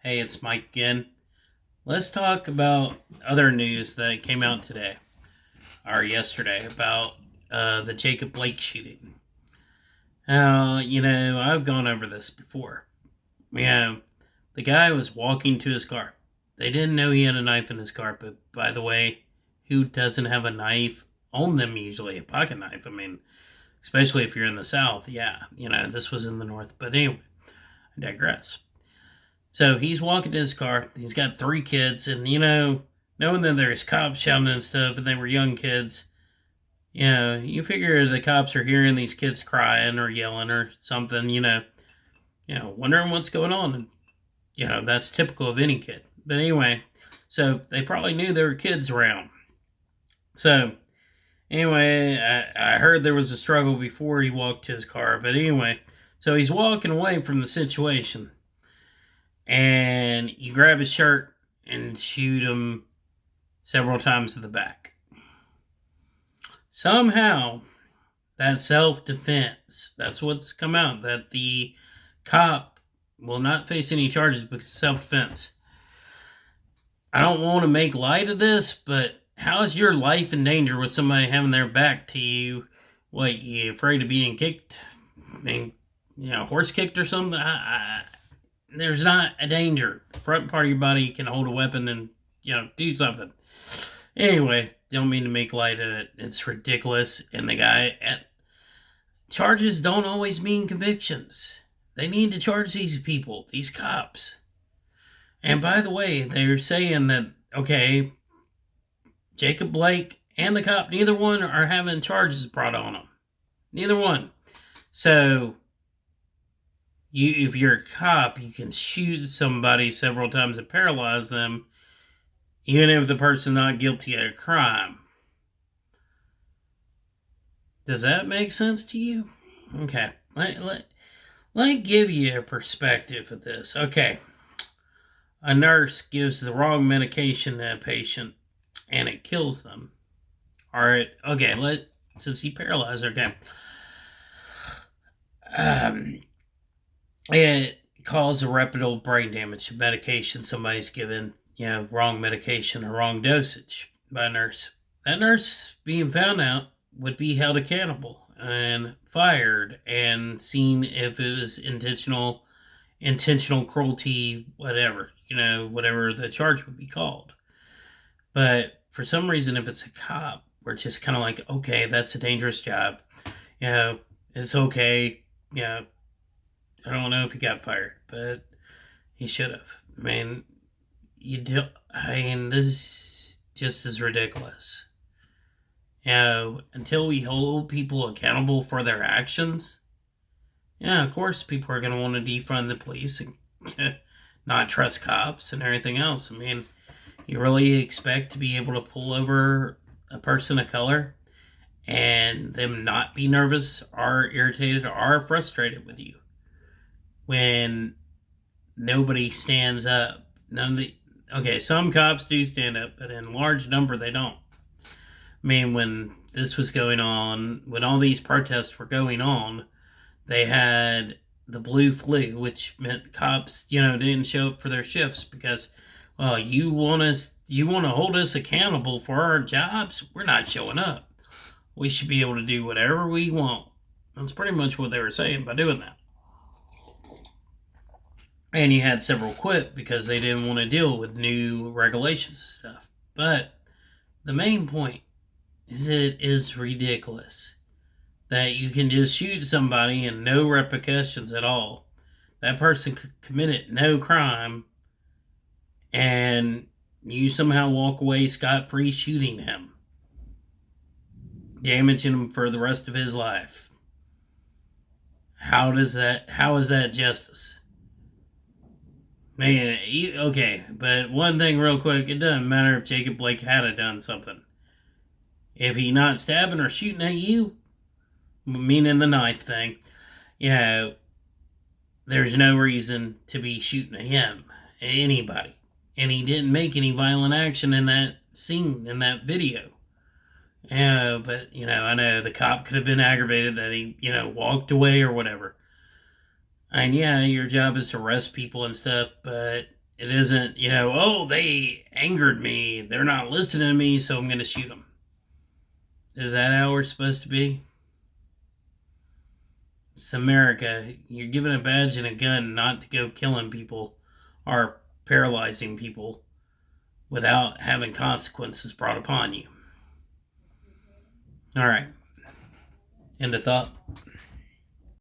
Hey, it's Mike again. Let's talk about other news that came out today or yesterday about the Jacob Blake shooting. I've gone over this before. The guy was walking to his car. They didn't know he had a knife in his car, but by the way, who doesn't have a knife on them usually? A pocket knife. I mean, especially if you're in the South. Yeah, this was in the North. But anyway, I digress. So he's walking to his car. He's got three kids, and knowing that there's cops shouting and stuff, and they were young kids, you figure the cops are hearing these kids crying or yelling or something, wondering what's going on, and that's typical of any kid. But anyway, so they probably knew there were kids around. So anyway, I heard there was a struggle before he walked to his car, but anyway, so he's walking away from the situation and you grab his shirt and shoot him several times to the back. Somehow, that self-defense, that's what's come out, that the cop will not face any charges because of self-defense. I don't want to make light of this, but how is your life in danger with somebody having their back to you? What, you afraid of being kicked? Horse kicked or something? There's not a danger. The front part of your body can hold a weapon and, do something. Anyway, don't mean to make light of it. It's ridiculous. And the guy charges don't always mean convictions. They need to charge these people, these cops. And by the way, they're saying that, okay, Jacob Blake and the cop, neither one are having charges brought on them. Neither one. So, if you're a cop, you can shoot somebody several times and paralyze them, even if the person's not guilty of a crime. Does that make sense to you? Okay. Let me give you a perspective of this. Okay. A nurse gives the wrong medication to a patient, and it kills them. All right. Okay. Since he paralyzed her, okay. It causes irreparable brain damage. Medication somebody's given, wrong medication or wrong dosage by a nurse. That nurse being found out would be held accountable and fired and seen if it was intentional cruelty, whatever, whatever the charge would be called. But for some reason, if it's a cop, we're just kind of like, okay, that's a dangerous job. It's okay. I don't know if he got fired, but he should have. This just is ridiculous. Until we hold people accountable for their actions, of course people are going to want to defund the police and not trust cops and everything else. You really expect to be able to pull over a person of color and them not be nervous or irritated or frustrated with you when nobody stands up? Some cops do stand up, but in large number they don't. When this was going on, when all these protests were going on, they had the blue flu, which meant cops, didn't show up for their shifts because, well, you want to hold us accountable for our jobs? We're not showing up. We should be able to do whatever we want. That's pretty much what they were saying by doing that. And you had several quit because they didn't want to deal with new regulations and stuff. But the main point is it is ridiculous that you can just shoot somebody and no repercussions at all. That person committed no crime and you somehow walk away scot-free shooting him, damaging him for the rest of his life. How is that justice? Okay, but one thing real quick, it doesn't matter if Jacob Blake had done something. If he not stabbing or shooting at you, meaning the knife thing, there's no reason to be shooting at him, anybody. And he didn't make any violent action in that scene, in that video. But, I know the cop could have been aggravated that he, walked away or whatever. And your job is to arrest people and stuff, but It isn't, oh, they angered me. They're not listening to me, so I'm going to shoot them. Is that how we're supposed to be? It's America. You're given a badge and a gun not to go killing people or paralyzing people without having consequences brought upon you. All right. End of thought.